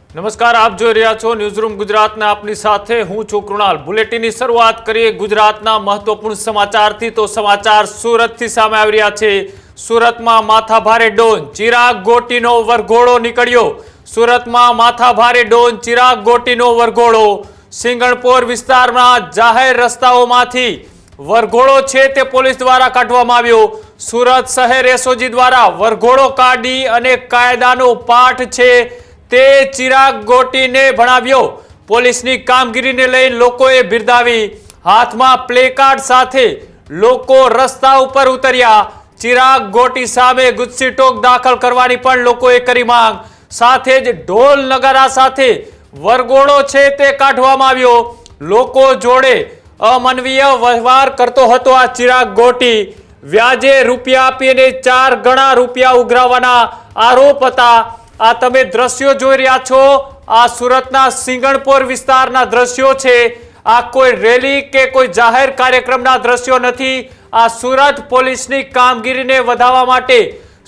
નમસ્કાર, આપ જોઈ રહ્યા છો ન્યૂઝરૂમ ગુજરાતના આપની સાથે હું છું કૃણાલ। બુલેટિનની શરૂઆત કરીએ ગુજરાતના મહત્વપૂર્ણ સમાચારથી। તો સમાચાર સુરતથી સામે આવી રહ્યા છે। સુરતમાં માથાભારે ડોન ચિરાગ ગોટીનો વરઘોડો નીકળ્યો। સુરતમાં માથાભારે ડોન ચિરાગ ગોટીનો વરઘોડો। સિંગણપોર વિસ્તારમાં જાહેર રસ્તાઓમાંથી વરઘોડો છે તે પોલીસ દ્વારા કાઢવામાં આવ્યો। સુરત શહેર એસઓજી દ્વારા વરઘોડો કાઢી અને કાયદાનો પાઠ છે તે ચિરાગ ગોટીને ભણાવ્યો। પોલીસની કામગીરીને લઈને લોકોએ બિરદાવી। હાથમાં પ્લેકાર્ડ સાથે લોકો રસ્તા ઉપર ઉતર્યા। ચિરાગ ગોટી સામે ગુસ્સી ટોક દાખલ કરવાની પણ લોકોએ કરી માંગ। સાથે જ ઢોલ નગારા સાથે વરઘોડો છે તે કાઢવામાં આવ્યો। લોકો જોડે અમાનવીય વ્યવહાર કરતો હતો આ ચિરાગ ગોટી। વ્યાજે રૂપિયા આપીને 4 ગણા રૂપિયા ઉઘરાવવાના આરોપ હતા। આ તમે દ્રશ્યો જોઈ રહ્યા છો, આ સુરતના સિંગણપોર વિસ્તારના દ્રશ્યો છે। આ કોઈ રેલી કે કોઈ જાહેર કાર્યક્રમના દ્રશ્યો નથી। આ સુરત પોલીસની કામગીરીને વધારવા માટે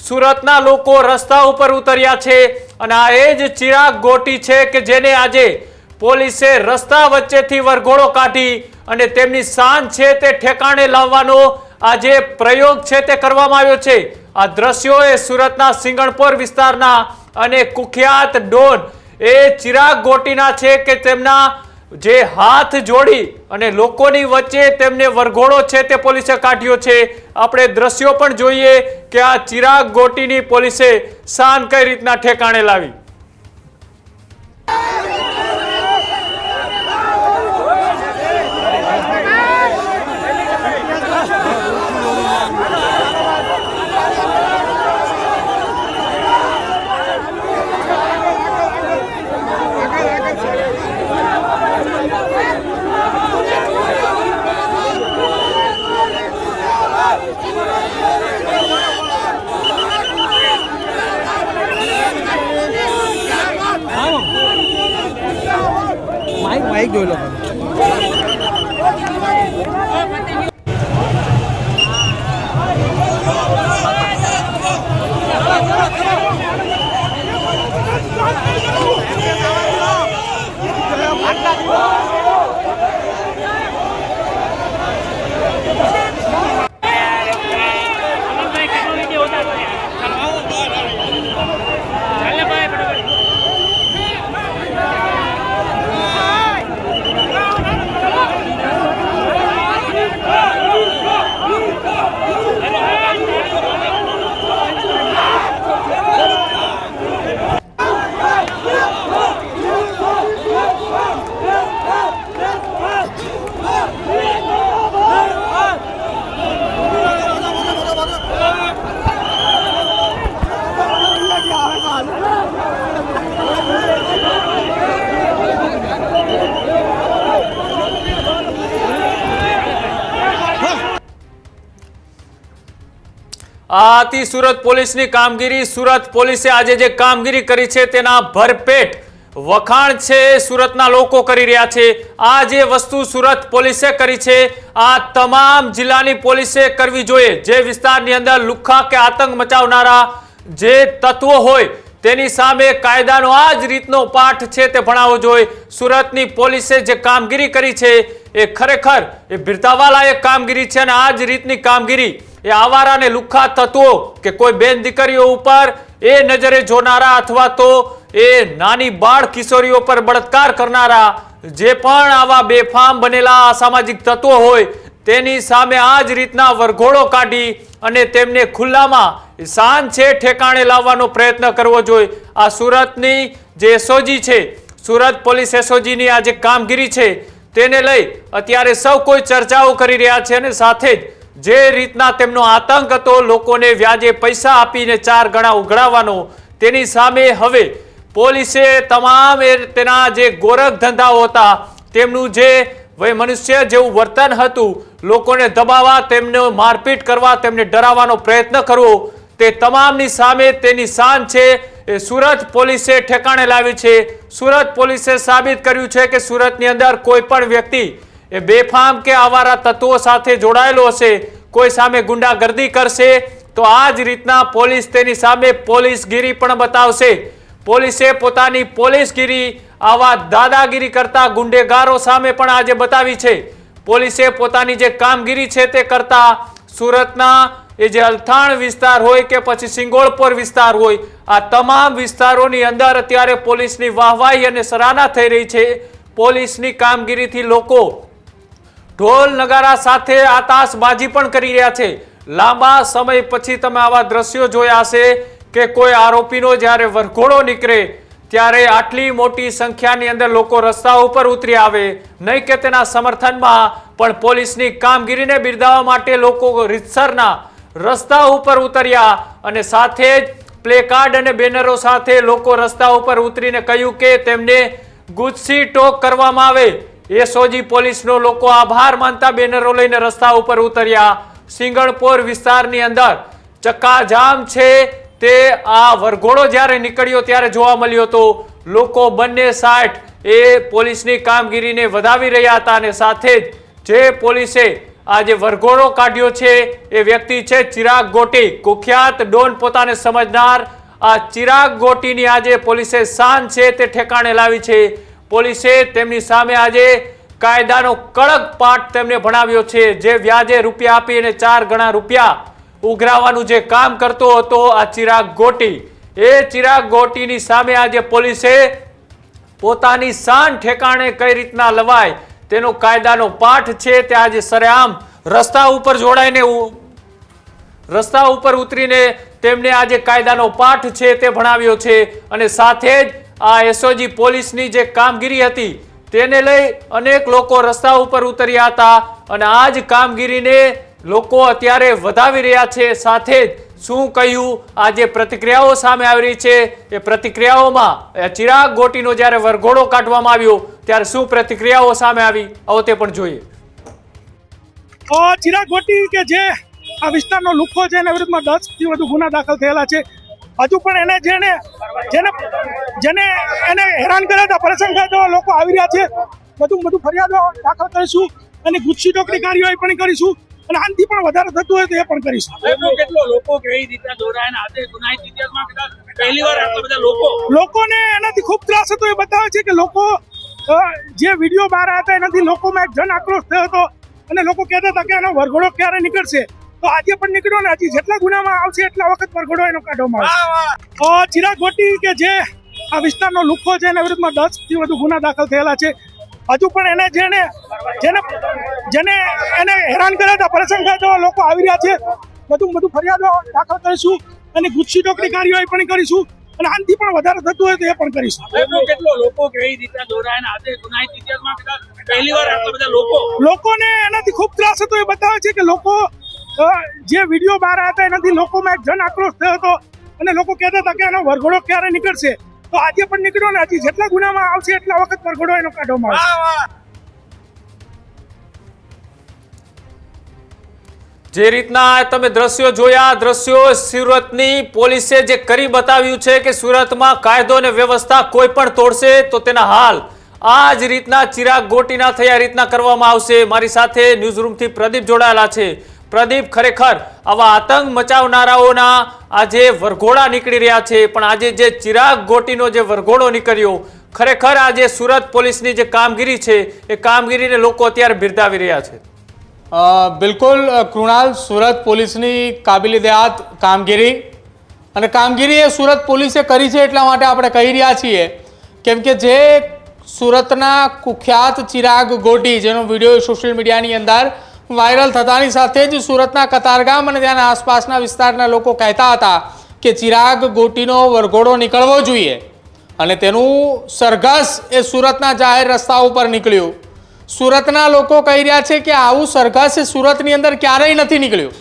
સુરતના લોકો રસ્તા ઉપર ઉતર્યા છે અને આ એ જ ચિરાગ ગોટી છે કે જેને આજે પોલીસે રસ્તા વચ્ચેથી વરઘોડો કાઢી અને તેમની શાન છે તે ઠેકાણે લાવવાનો આજે પ્રયોગ છે તે કરવામાં આવ્યો છે। આ દ્રશ્યો એ સુરતના સિંગણપોર વિસ્તારના અને કુખ્યાત ડોન એ ચિરાગ ગોટીના છે કે તેમના જે હાથ જોડી અને લોકોની વચ્ચે તેમને વરઘોડો છે તે પોલીસે કાઢ્યો છે। આપણે દ્રશ્યો પણ જોઈએ કે આ ચિરાગ ગોટીની પોલીસે શાન કઈ રીતના ઠેકાણે લાવી। માઇક જોઈ લો। આ હતી સુરત પોલીસની કામગીરી। સુરત પોલીસે આજે જે કામગીરી કરી છે તેના ભરપેટ વખાણ છે સુરતના લોકો કરી રહ્યા છે। આ જે વસ્તુ સુરત પોલીસે કરી છે આ તમામ જિલ્લાની પોલીસે કરવી જોઈએ। જે વિસ્તારની અંદર લુખ્ખા કે આતંક મચાવનારા જે તત્વો હોય તેની સામે કાયદાનો આ જ રીતનો પાઠ છે તે ભણાવવો જોઈએ। સુરતની પોલીસે જે કામગીરી કરી છે એ ખરેખર એ બિરદાવાલાયક કામગીરી છે અને આ જ રીતની કામગીરી એ આવારા અને લુખ્ખા તત્વો કે કોઈ બેન દીકરીઓ ઉપર એ નજરે જોનારા અથવા તો એ નાની બાળ કિશોરીઓ પર બળાત્કાર કરનારા જે પણ આવા બેફામ બનેલા અસામાજિક તત્વો હોય તેની સામે આ જ રીતના વરઘોડો કાઢી અને તેમને ખુલ્લામાં શાન છે ઠેકાણે લાવવાનો પ્રયત્ન કરવો જોઈએ। આ સુરતની જે એસઓજી છે, સુરત પોલીસ એસઓજીની આ જે કામગીરી છે તેને લઈ અત્યારે સૌ કોઈ ચર્ચાઓ કરી રહ્યા છે અને સાથે જ જે રીતના તેમનો આતંક હતો લોકોને વ્યાજે પૈસા આપીને 4 ગણા ઉઘરાવવાનો તેની સામે હવે પોલીસે તમામ તેના જે ગોરખ ધંધાઓ હતા તેમનું જે મનુષ્ય જેવું વર્તન હતું લોકોને દબાવવા, તેમને મારપીટ કરવા, તેમને ડરાવવાનો પ્રયત્ન કરવો તે તમામની સામે તેની શાન છે એ સુરત પોલીસે ઠેકાણે લાવી છે। સુરત પોલીસે સાબિત કર્યું છે કે સુરતની અંદર કોઈ પણ વ્યક્તિ એ બેફામ કે આવારા તત્વો સાથે જોડાયેલો હશે, કોઈ સામે ગુંડાગર્દી કરશે તો આ જ રીતના પોલીસ તેની સામે પોલીસગીરી પણ બતાવશે। પોલીસે પોતાની પોલીસગીરી આવા દાદાગીરી કરતા ગુંડેગારો સામે પણ આજે બતાવી છે. પોલીસે પોતાની જે કામગીરી છે તે કરતા સુરતના એ જે અલથાણ વિસ્તાર હોય કે પછી સિંગોળપોર વિસ્તાર હોય, આ તમામ વિસ્તારોની અંદર અત્યારે પોલીસની વાહવાહી અને સરાહના થઈ રહી છે. પોલીસની કામગીરીથી લોકો ઢોલ નગારા સાથે આતાશબાજી પણ કરી રહ્યા છે. લાંબા સમય પછી તમે આવા દ્રશ્યો જોયા હશે કે કોઈ આરોપીનો જ્યારે વરઘોડો નીકળે ત્યારે આટલી મોટી સંખ્યાની અંદર લોકો રસ્તા ઉપર ઉતરી આવે, નહીં કે તેના સમર્થનમાં, પણ પોલીસની કામગીરીને બિરદાવવા માટે લોકો રીતસરના રસ્તા ઉપર ઉતર્યા અને સાથે જ પ્લેકાર્ડ અને બેનરો સાથે લોકો રસ્તા ઉપર ઉતરીને કહ્યું કે તેમને ગુસ્સી ટોક કરવામાં આવે. એસઓજી પોલીસનો લોકો આભાર માનતા બેનરો લઈને રસ્તા ઉપર ઉતર્યા. સિંગણપોર વિસ્તારની અંદર ચક્કાજામ છે તે આ વરઘોડો જ્યારે નીકળ્યો ત્યારે જોવા મળ્યો હતો. લોકો બંને સાઈડ એ પોલીસની કામગીરીને વધાવી રહ્યા હતા અને સાથે જ જે પોલીસે આ જે વરઘોડો કાઢ્યો છે એ વ્યક્તિ છે ચિરાગ ગોટી, કુખ્યાત ડોન પોતાને સમજનાર. આ ચિરાગ ગોટીની આજે પોલીસે શાન છે તે ઠેકાણે લાવી છે. પોલીસે તેમની સામે આજે કાયદાનો કડક પાઠ તેમને ભણાવ્યો છે. જે વ્યાજે રૂપિયા આપી અને 4 ગણા રૂપિયા ઉઘરાવવાનું જે કામ કરતો હતો આ ચિરાગ ગોટી, એ ચિરાગ ગોટીની સામે આજે પોલીસે પોતાની શાન ઠેકાણે કઈ રીતના લવાય તેનો કાયદાનો પાઠ છે તે આજે સરેઆમ રસ્તા ઉપર જોડાઈને રસ્તા ઉપર ઉતરીને તેમને આજે કાયદાનો પાઠ છે તે ભણાવ્યો છે. અને સાથે જ આ એસઓજી પોલીસની જે કામગીરી હતી તેને લઈ અનેક લોકો રસ્તા ઉપર ઉતર્યા હતા અને આ જ કામગીરીને લોકો અત્યારે વધાવી રહ્યા છે. સાથે જ શું કહ્યું, આ જે પ્રતિક્રિયાઓ સામે આવી રહી છે એ પ્રતિક્રિયાઓમાં ચિરાગ ગોટીનો જ્યારે વરઘોડો કાઢવામાં આવ્યો ત્યારે શું પ્રતિક્રિયાઓ સામે આવી આવો તે પણ જોઈએ. ચિરાગ ગોટી કે જે આ વિસ્તારનો લુખ્ખો છે એના વિરુદ્ધમાં 10 થી વધુ ગુના દાખલ થયેલા છે. હજુ પણ જેને એને હેરાન કર્યા હતા, પરેશાન કર્યા હતા લોકો આવી રહ્યા છે. વધુ ફરિયાદો દાખલ કરીશું અને ગુસ્સી ટોકની કાર્યવાહી પણ કરીશું અને આનાથી પણ વધારે થતું હોય તો એ પણ કરીશું. કેટલો લોકો કઈ રીતે જોડાયા આજે ગુનાહિત ઇતિહાસમાં પહેલી વાર આટલા બધા લોકોને એનાથી ખૂબ ત્રાસ હતો. એ બતાવે છે કે લોકો જે વિડીયો બહાર આવ્યા હતા એનાથી લોકોમાં એક જન આક્રોશ થયો હતો અને લોકો કહેતા હતા કે એનો વરઘોડો ક્યારે નીકળશે. તો આજે પણ નીકળ્યો ને હજી જેટલા ગુનામાં આવશે એટલા વખત વરઘોડો એનો કાઢવામાં આવશે. ચિરાગ ગોટી કે જે આ વિસ્તારનો લુખ્ખો છે એના વિરુદ્ધમાં 10 થી વધુ ગુના દાખલ થયેલા છે. હજુ પણ જેને એને હેરાન કર્યા હતા, પરેશાન કર્યા હતા લોકો આવી રહ્યા છે. વધુ ફરિયાદો દાખલ કરીશું અને ગુસ્સી ટોકની કાર્યવાહી પણ કરીશું અને આનાથી પણ વધારે થતું હોય તો એ પણ કરીશું. કેટલો લોકો કઈ રીતે જોડાયા આજે ગુનાહિત ઇતિહાસમાં પહેલી વાર આટલા બધા લોકોને એનાથી ખૂબ ત્રાસ હતો. એ બતાવે છે કે લોકો જે વિડીયો બહાર આવ્યા હતા એનાથી લોકોમાં એક જન આક્રોશ થયો હતો અને લોકો કહેતા હતા કે એનો વરઘોડો ક્યારે નીકળશે. તો આજે પણ નીકળ્યો ને હજી જેટલા ગુનામાં આવશે એટલા વખત વરઘોડો એનો કાઢવામાં આવશે. જે રીતના તમે દ્રશ્યો જોયા, દ્રશ્યો સુરતની પોલીસે જે કરી બતાવ્યું છે કે સુરતમાં કાયદો અને વ્યવસ્થા કોઈ પણ તોડશે તો તેના હાલ આ જ રીતના ચિરાગ ગોટીના થયા રીતના કરવામાં આવશે. મારી સાથે ન્યૂઝરૂમથી પ્રદીપ જોડાયેલા છે. પ્રદીપ, ખરેખર આવા આતંક મચાવનારાઓના આજે વરઘોડા નીકળી રહ્યા છે, પણ આજે જે ચિરાગ ગોટીનો જે વરઘોડો નીકળ્યો, ખરેખર આજે સુરત પોલીસની જે કામગીરી છે એ કામગીરીને લોકો અત્યારે બિરદાવી રહ્યા છે. બિલકુલ કૃણાલ, સુરત પોલીસની કાબિલ-એ-દેહાત કામગીરી અને કામગીરી એ સુરત પોલીસે કરી છે એટલા માટે આપણે કહી રહ્યા છીએ કેમ કે જે સુરતના કુખ્યાત ચિરાગ ગોટી જેનો વિડીયો સોશિયલ મીડિયાની અંદર વાયરલ થતાની સાથે જ સુરતના કતારગામ અને ત્યાંના આસપાસના વિસ્તારના લોકો કહેતા હતા કે ચિરાગ ગોટીનો વરઘોડો નીકળવો જોઈએ અને તેનું સરઘસ એ સુરતના જાહેર રસ્તા ઉપર નીકળ્યું. સુરતના લોકો કહી રહ્યા છે કે આવું સરઘસ સુરતની અંદર ક્યારેય નથી નીકળ્યું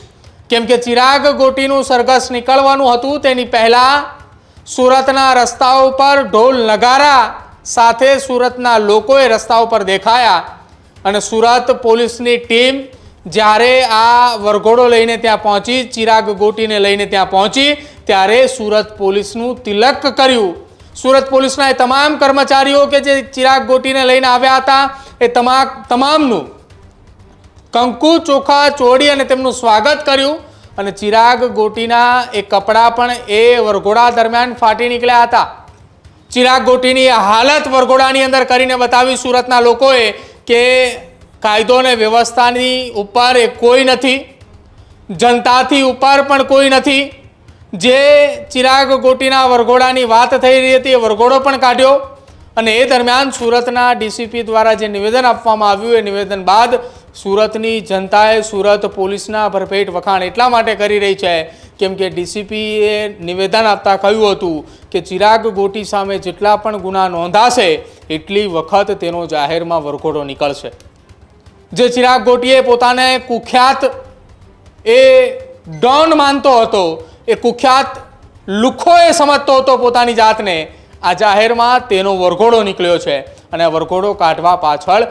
કેમ કે ચિરાગ ગોટીનું સરઘસ નીકળવાનું હતું તેની પહેલાં સુરતના રસ્તાઓ પર ઢોલ નગારા સાથે સુરતના લોકોએ રસ્તા ઉપર દેખાયા અને સુરત પોલીસની ટીમ જ્યારે આ વરઘોડો લઈને ત્યાં પહોંચી, ચિરાગ ગોટીને લઈને ત્યાં પહોંચી ત્યારે સુરત પોલીસનું તિલક કર્યું. સુરત પોલીસના એ તમામ કર્મચારીઓ કે જે ચિરાગ ગોટીને લઈને આવ્યા હતા એ તમામનું કંકુ ચોખા ચોડી અને તેમનું સ્વાગત કર્યું અને ચિરાગ ગોટીના એ કપડાં પણ એ વરઘોડા દરમિયાન ફાટી નીકળ્યા હતા. ચિરાગ ગોટીની હાલત વરઘોડાની અંદર કરીને બતાવી સુરતના લોકોએ કે કાયદો અને વ્યવસ્થાની ઉપર એ કોઈ નથી, જનતાથી ઉપર પણ કોઈ નથી. જે ચિરાગ ગોટીના વરઘોડાની વાત થઈ રહી હતી એ વરઘોડો પણ કાઢ્યો અને એ દરમિયાન સુરતના ડીસીપી દ્વારા જે નિવેદન આપવામાં આવ્યું એ નિવેદન બાદ સુરતની જનતાએ સુરત પોલીસના ભરપેટ વખાણ એટલા માટે કરી રહી છે કેમ કે ડીસીપીએ નિવેદન આપતા કહ્યું હતું કે ચિરાગ ગોટી સામે જેટલા પણ ગુના નોંધાશે એટલી વખત તેનો જાહેરમાં વરઘોડો નીકળશે. જે ચિરાગ ગોટીએ પોતાને કુખ્યાત એ ડોન માનતો હતો, એ કુખ્યાત લુખ્ખોએ સમજતો હતો પોતાની જાતને, આ જાહેરમાં તેનો વરઘોડો નીકળ્યો છે અને આ વરઘોડો કાઢવા પાછળ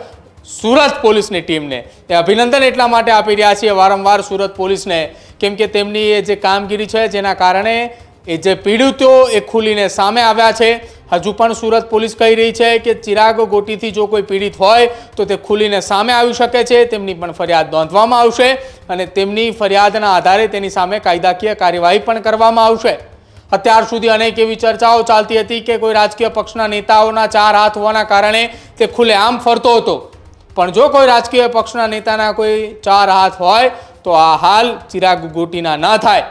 સુરત પોલીસની ટીમને એ અભિનંદન એટલા માટે આપી રહ્યા છીએ વારંવાર સુરત પોલીસને કેમ કે તેમની એ જે કામગીરી છે જેના કારણે એ જે પીડિતો એ ખુલીને સામે આવ્યા છે. હજુ પણ સુરત પોલીસ કહી રહી છે કે ચિરાગ ગોટીથી જો કોઈ પીડિત હોય તો તે ખુલીને સામે આવી શકે છે, તેમની પણ ફરિયાદ નોંધવામાં આવશે અને તેમની ફરિયાદના આધારે તેની સામે કાયદાકીય કાર્યવાહી પણ કરવામાં આવશે. અત્યાર સુધી અનેક એવી ચર્ચાઓ ચાલતી હતી કે કોઈ રાજકીય પક્ષના નેતાઓના 4 હાથ હોવાના કારણે તે ખુલ્લેઆમ ફરતો હતો, પણ જો કોઈ રાજકીય પક્ષના નેતાના કોઈ 4 હાથ હોય તો આ હાલ ચિરાગ ગોટીના ન થાય.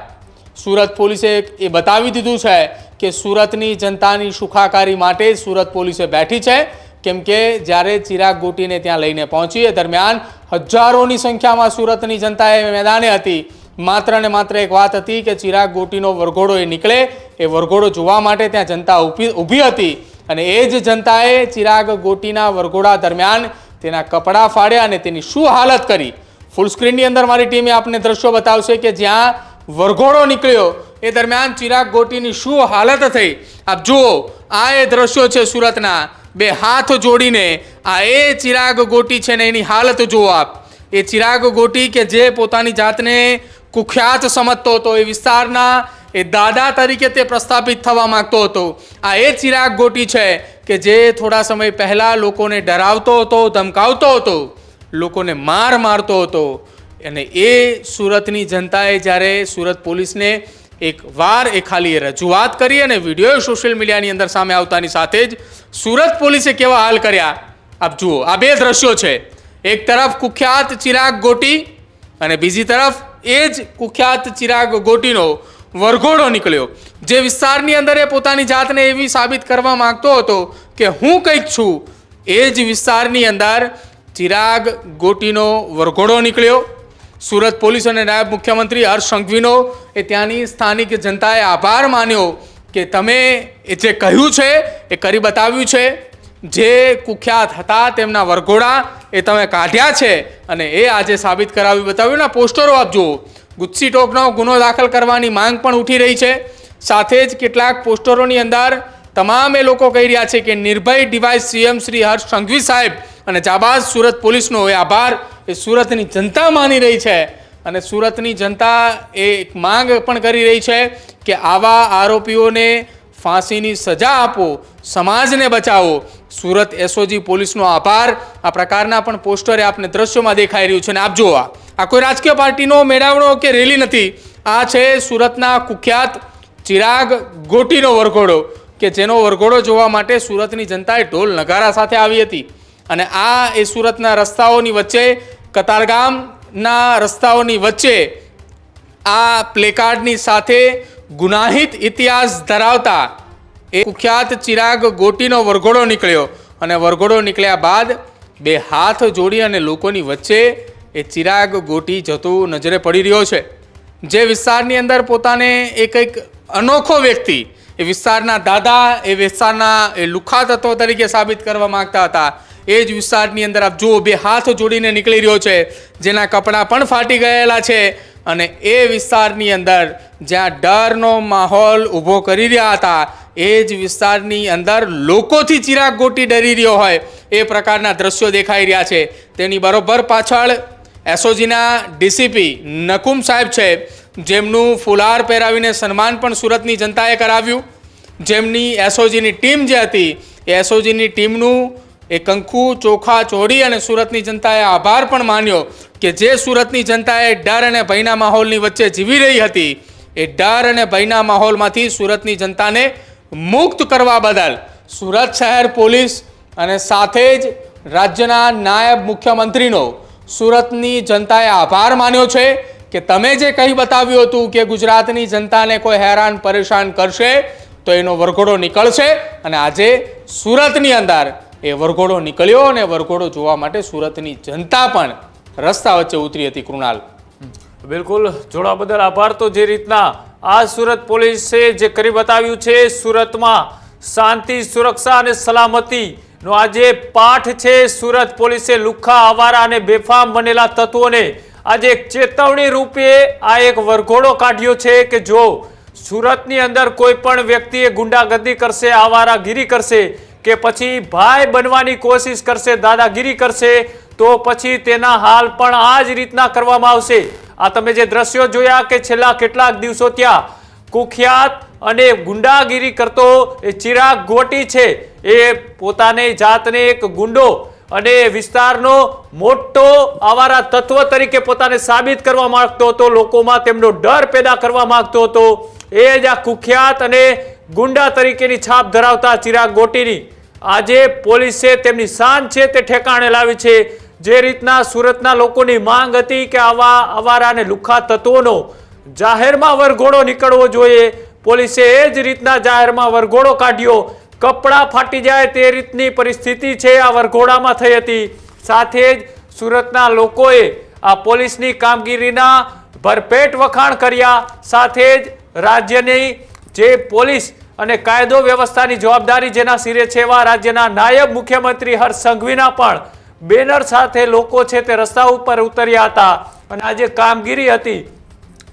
સુરત પોલીસે એ બતાવી દીધું છે કે સુરતની જનતાની સુખાકારી માટે સુરત પોલીસે બેઠી છે કેમ કે જ્યારે ચિરાગ ગોટીને ત્યાં લઈને પહોંચી એ દરમિયાન હજારોની સંખ્યામાં સુરતની જનતા એ મેદાને હતી. માત્ર ને માત્ર એક વાત હતી કે ચિરાગ ગોટીનો વરઘોડો એ નીકળે, એ વરઘોડો જોવા માટે ત્યાં જનતા ઊભી હતી અને એ જ જનતાએ ચિરાગ ગોટીના વરઘોડા દરમિયાન તેના કપડાં ફાડ્યા અને તેની શું હાલત કરી. ફૂલ સ્ક્રીનની અંદર મારી ટીમે આપને દ્રશ્યો બતાવશે કે જ્યાં વરઘોડો નીકળ્યો એ દરમિયાન ચિરાગ ગોટીની શું હાલત થઈ. આપ જુઓ, આ એ દ્રશ્યો છે સુરતના, 2 હાથ જોડીને આ એ ચિરાગ ગોટી છે ને એની હાલત જુઓ આપ. એ ચિરાગ ગોટી કે જે પોતાની જાતને કુખ્યાત સમજતો હતો, એ વિસ્તારના એ દાદા તરીકે તે પ્રસ્થાપિત થવા માંગતો હતો. આ એ ચિરાગ ગોટી છે કે જે થોડા સમય પહેલા લોકોને ડરાવતો હતો, ધમકાવતો હતો, લોકોને મારતો હતો અને એ સુરતની જનતાએ જ્યારે સુરત પોલીસને એક વાર એ ખાલી રજૂઆત કરી અને વિડીયો સોશિયલ મીડિયાની અંદર સામે આવતાની સાથે જ સુરત પોલીસે કેવા હાલ કર્યા આપ જુઓ. આ 2 દ્રશ્યો છે, એક તરફ કુખ્યાત ચિરાગ ગોટી અને બીજી તરફ એ જ કુખ્યાત ચિરાગ ગોટીનો વરઘોડો નીકળ્યો. જે વિસ્તારની અંદર એ પોતાની જાતને એવી સાબિત કરવા માંગતો હતો કે હું કંઈક છું, એ જ વિસ્તારની અંદર ચિરાગ ગોટીનો વરઘોડો નીકળ્યો. સુરત પોલીસ અને નાયબ મુખ્યમંત્રી હર્ષ સંઘવીનો એ ત્યાંની સ્થાનિક જનતાએ આભાર માન્યો કે તમે એ જે કહ્યું છે એ કરી બતાવ્યું છે. જે કુખ્યાત હતા તેમના વરઘોડા એ તમે કાઢ્યા છે અને એ આજે સાબિત કરાવી બતાવ્યું. ના પોસ્ટરો આપ જુઓ, ગુસ્સી ટોકનો ગુનો દાખલ કરવાની માંગ પણ ઉઠી રહી છે. સાથે જ કેટલાક પોસ્ટરોની અંદર તમામ એ લોકો કહી રહ્યા છે કે નિર્ભય ડિવાઇસ સીએમ શ્રી હર્ષ સંઘવી સાહેબ અને જાબાઝ સુરત પોલીસનો એ આભાર એ સુરતની જનતા માની રહી છે અને સુરતની જનતા એ એક માંગ પણ કરી રહી છે કે આવા આરોપીઓને ફાંસીની સજા આપો, સમાજને બચાવો. સુરત એસઓજી પોલીસનો આભાર. આ પ્રકારના પણ પોસ્ટરે આપને દ્રશ્યોમાં દેખાઈ રહ્યું છે અને આપ જુઓ, આ કોઈ રાજકીય પાર્ટીનો મેળાવડો કે રેલી નથી, આ છે સુરતના કુખ્યાત ચિરાગ ગોટીનો વરઘોડો કે જેનો વરઘોડો જોવા માટે સુરતની જનતાએ ઢોલ નગારા સાથે આવી હતી. અને આ એ સુરતના રસ્તાઓની વચ્ચે, કતારગામના રસ્તાઓની વચ્ચે આ પ્લેકાર્ડની સાથે ગુનાહિત ઇતિહાસ ધરાવતા એ કુખ્યાત ચિરાગ ગોટીનો વરઘોડો નીકળ્યો અને વરઘોડો નીકળ્યા બાદ 2 હાથ જોડી અને લોકોની વચ્ચે એ ચિરાગ ગોટી જતું નજરે પડી રહ્યો છે. જે વિસ્તારની અંદર પોતાને એ કંઈક અનોખો વ્યક્તિ, એ વિસ્તારના દાદા, એ વિસ્તારના એ લુખ્ખા તત્વો તરીકે સાબિત કરવા માંગતા હતા, એ જ વિસ્તારની અંદર આપ જુઓ 2 હાથ જોડીને નીકળી રહ્યો છે, જેના કપડાં પણ ફાટી ગયેલા છે અને એ વિસ્તારની અંદર જ્યાં ડરનો માહોલ ઊભો કરી રહ્યા હતા એ જ વિસ્તારની અંદર લોકોથી ચિરાગ ગોટી ડરી રહ્યો હોય એ પ્રકારના દ્રશ્યો દેખાઈ રહ્યા છે. તેની બરોબર પાછળ એસઓજીના ડીસીપી નકુમ સાહેબ છે, જેમનું ફુલાર પહેરાવીને સન્માન પણ સુરતની જનતાએ કરાવ્યું. જેમની એસઓજીની ટીમ જે હતી એ એસઓજીની ટીમનું એ કંકુ ચોખા ચોડી અને સુરતની જનતાએ આભાર પણ માન્યો કે જે સુરતની જનતાએ ડર અને ભયના માહોલની વચ્ચે જીવી રહી હતી એ ડર અને ભયના માહોલમાંથી સુરતની જનતાને મુક્ત કરવા બદલ સુરત શહેર પોલીસ અને સાથે જ રાજ્યના નાયબ મુખ્યમંત્રીનો સુરતની જનતાએ આભાર માન્યો છે કે તમે જે કહી બતાવ્યું હતું કે ગુજરાતની જનતાને કોઈ હેરાન પરેશાન કરશે તો એનો વરઘોડો નીકળશે અને આજે સુરતની અંદર એ વરઘોડો નીકળ્યો અને વરઘોડો જોવા માટે સુરતની જનતા પણ રસ્તા વચ્ચે ઉતરી હતી. કૃણાલ, બિલકુલ, જોડાવા બદલ આભાર. તો જે રીતના આ સુરત પોલીસે જે કરી બતાવ્યું છે, સુરતમાં શાંતિ, સુરક્ષા અને સલામતીનો આજે પાઠ છે. સુરત પોલીસે લુખ્ખા, આવારા અને બેફામ બનેલા તત્વોને આજે એક ચેતવણી રૂપે આ એક વરઘોડો કાઢ્યો છે કે જો સુરતની અંદર કોઈ પણ વ્યક્તિએ ગુંડાગર્દી કરશે, આવારાગીરી કરશે કે પછી ભાઈ બનવાની કોશિશ કરશે, દાદાગીરી કરશે, તો પછી તેના હાલ પણ આ જ રીતના કરવામાં આવશે. આ તમે જે દ્રશ્યો જોયા કે છેલ્લા કેટલાક દિવસો ત્યાં કુખ્યાત અને ગુંડાગીરી કરતો એ ચિરાગ ગોટી છે, એ પોતાની જાતને એક ગુંડો અને વિસ્તારનો મોટો આવારા તત્વ તરીકે પોતાને સાબિત કરવા માંગતો હતો, લોકોમાં તેમનો ડર પેદા કરવા માંગતો હતો. એ જ આ કુખ્યાત અને ગુંડા તરીકેની છાપ ધરાવતા ચિરાગ ગોટીની આજે પોલીસે તેમની શાન છે તે ઠેકાણે લાવી છે. જે રીતના સુરતના લોકોની માંગ હતી કે આવા આવારા અને લુખ્ખા તત્વોનો જાહેરમાં વરઘોડો નીકળવો જોઈએ, પોલીસે એ જ રીતના જાહેરમાં વરઘોડો કાઢ્યો. કપડાં ફાટી જાય તે રીતની પરિસ્થિતિ છે આ વરઘોડામાં થઈ હતી. સાથે જ સુરતના લોકોએ આ પોલીસની કામગીરીના ભરપેટ વખાણ કર્યા. સાથે જ રાજ્યની જે પોલીસ અને કાયદો વ્યવસ્થાની જવાબદારી જેના સિરે છે એવા રાજ્યના નાયબ મુખ્યમંત્રી હર્ષ સંઘવીના પણ બેનર સાથે લોકો છે તે રસ્તા ઉપર ઉતર્યા હતા અને આ જે કામગીરી હતી,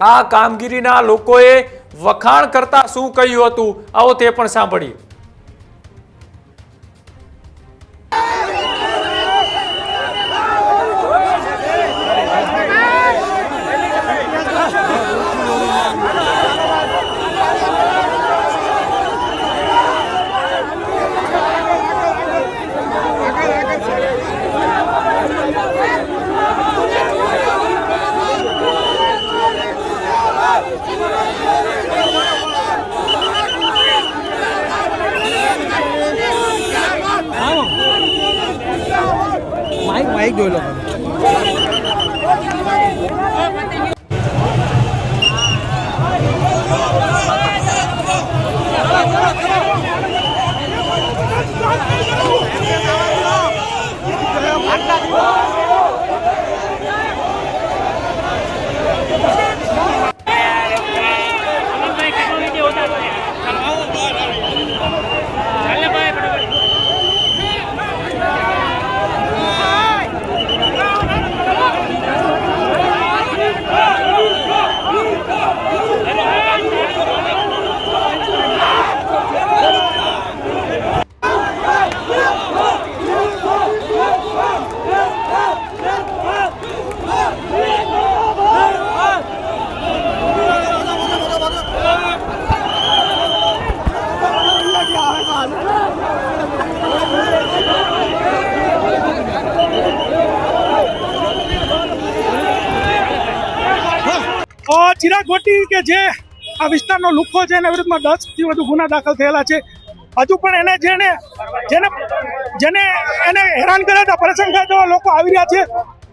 આ કામગીરીના લોકોએ વખાણ કરતા શું કહ્યું હતું, આવો તે પણ સાંભળીએ. માઇક જોઈ લો. ચિરાગ ગોટી કે જે આ વિસ્તારનો લુખ્ખો છે એના વિરુદ્ધમાં 10 થી વધુ ગુના દાખલ થયેલા છે. હજુ પણ જેને એને હેરાન કર્યા હતા, પરેશાન કર્યા હતા, લોકો આવી રહ્યા છે.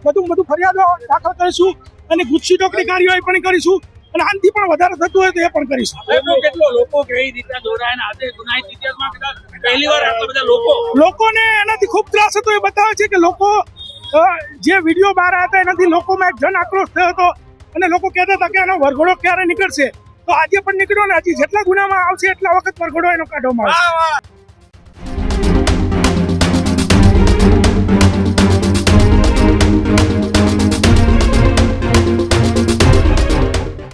બધું ફરિયાદો દાખલ કરીશું અને ગુસ્સી ટોકરી કાર્યવાહી પણ કરીશું અને આનાથી પણ વધારે થતું હોય તો એ પણ કરીશું. લોકો કઈ રીતે જોડાય આજે ગુનાહિત ઇતિહાસમાં પહેલી વાર આટલા બધા લોકોને એનાથી ખૂબ ત્રાસ હતો. એ બતાવે છે કે લોકો જે વિડીયો બહાર આવ્યા હતા એનાથી લોકોમાં એક જન આક્રોશ થયો હતો અને લોકો કહેતા હતા કે એનો વરઘોડો ક્યારે નીકળશે. તો આજે પણ નીકળ્યો ને હજી જેટલા ગુનામાં આવશે એટલા વખત વરઘોડો એનો કાઢવામાં આવશે.